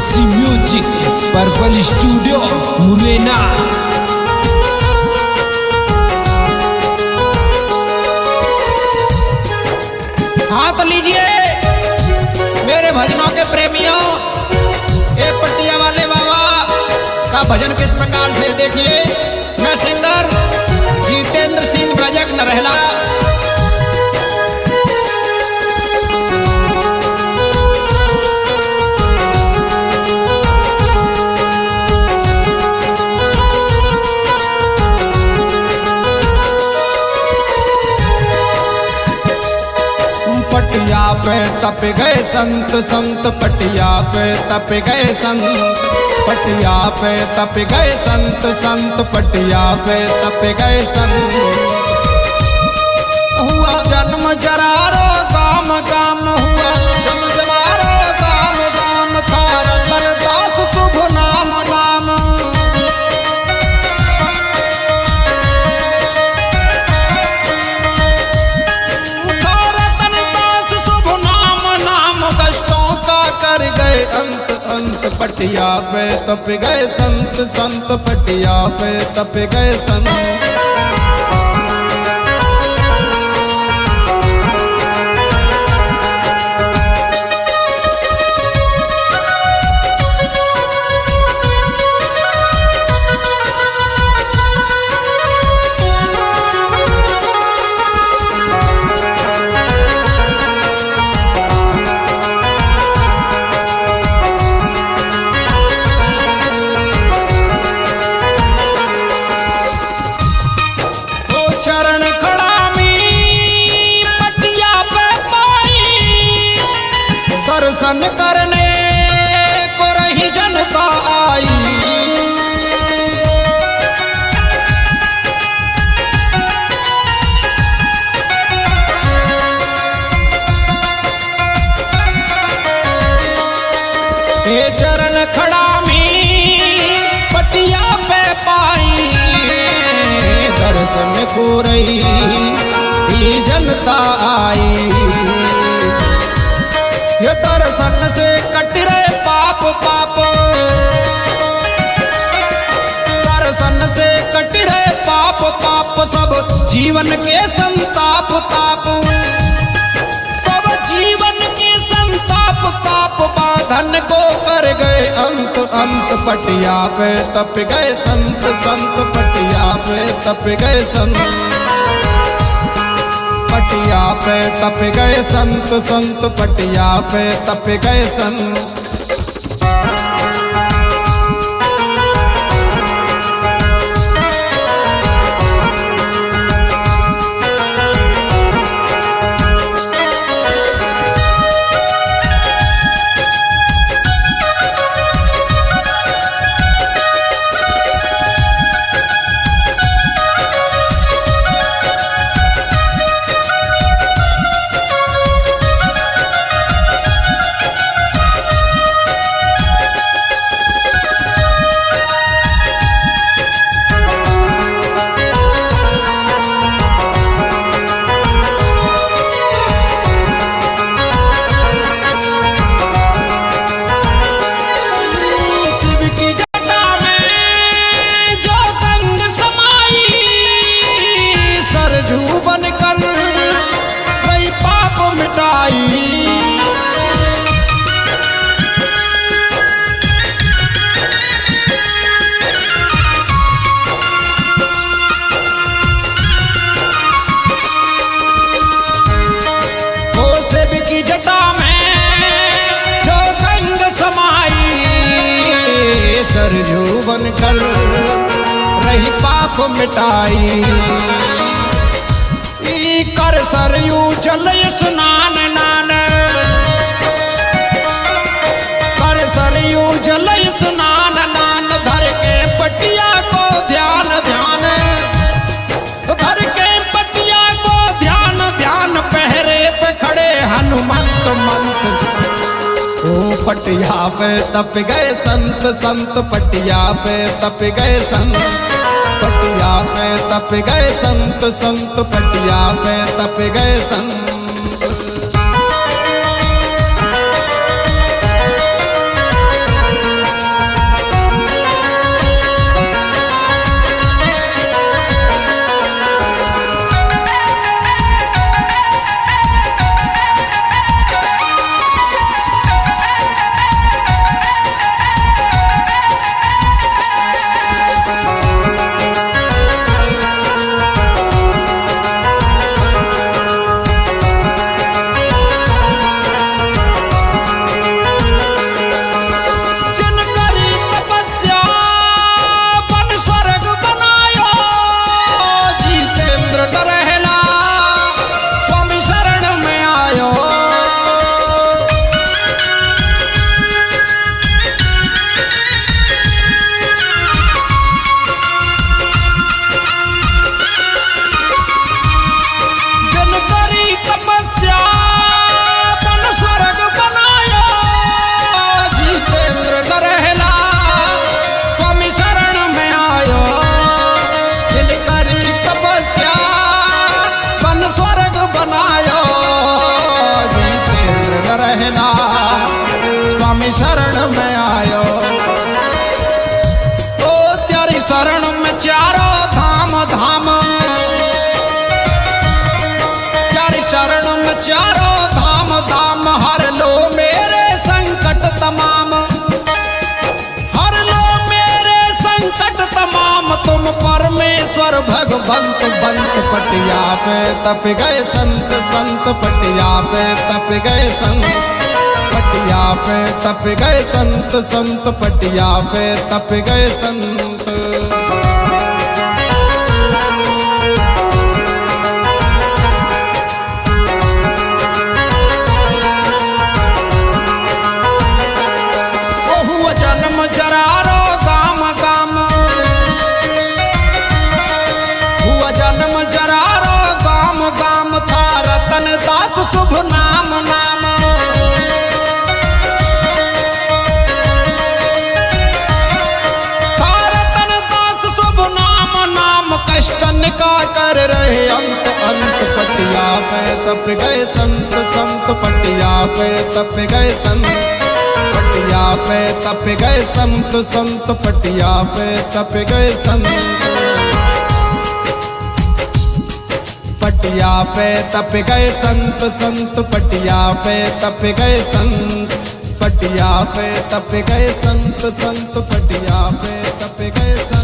देसी music purple studio Morena. हाथ लीजिए मेरे भजनों के प्रेमियों, ये पट्टिया वाले बाबा का भजन किस प्रकार से देखिए। मैं सिंगर जितेंद्र सिंह ब्रजक नरहला। पटिया पे तप गए संत, संत पटिया पे तप गए संत, पटिया पे तप गए संत, संत पटिया पे तप गए संत। हुआ जन्म जरारो गाम गाम, हुआ जन्म जरारो गाम गाम, था रतन दास शुभ नाम नाम। कर गए अंत, अंत पटिया पे तप गए संत, संत पटिया पे तप गए संत। दर्शन करने को रही जनता आई, ये चरण खड़ा में पटिया पे पाई, दर्शन को रही जनता आई। ये दर्शन से कट रहे पाप पाप, दर्शन से कट रहे पाप पाप, सब जीवन के संताप ताप, सब जीवन के संताप ताप, बांधन को कर गए अंत, अंत पटिया पे तप गए संत, संत पटिया पे तप गए संत, पटिया पे तप गए संत, संत पटिया पे तप गए संत। सरजू बन कर रही पाप मिटाई, कर सरयू जल स्नान नान, कर सरयू जल स्नान नान, धर के पटिया को ध्यान ध्यान, धर के पटिया को ध्यान ध्यान, पहरे पे खड़े हनुमंत मंत्र। पटिया पे तप गए संत, संत पटिया पे तप गए संत, पटिया पे तप गए संत, संत पटिया पे तप गए संत। परमेश्वर भगवंत बंत पटिया पे तप गए संत संत पटिया पे तप गए संत पटिया पे तप गए संत संत पटिया पे तप गए संत। जन्म जरारो गाम गाम हुआ जन्म जरारो गाम गाम था रतन दास शुभ नाम नाम। था रतन दास शुभ नाम नाम कष्टन का कर रहे अंत अंत पटिया पे तप गए संत संत पटिया पे तप गए संत पटिया पे तप गए संत संत पटिया पे तप गए संत। पटिया पे तप गए संत संत पटिया पे तप गए संत पटिया पे तप गए संत संत पटिया पे तप गए संत।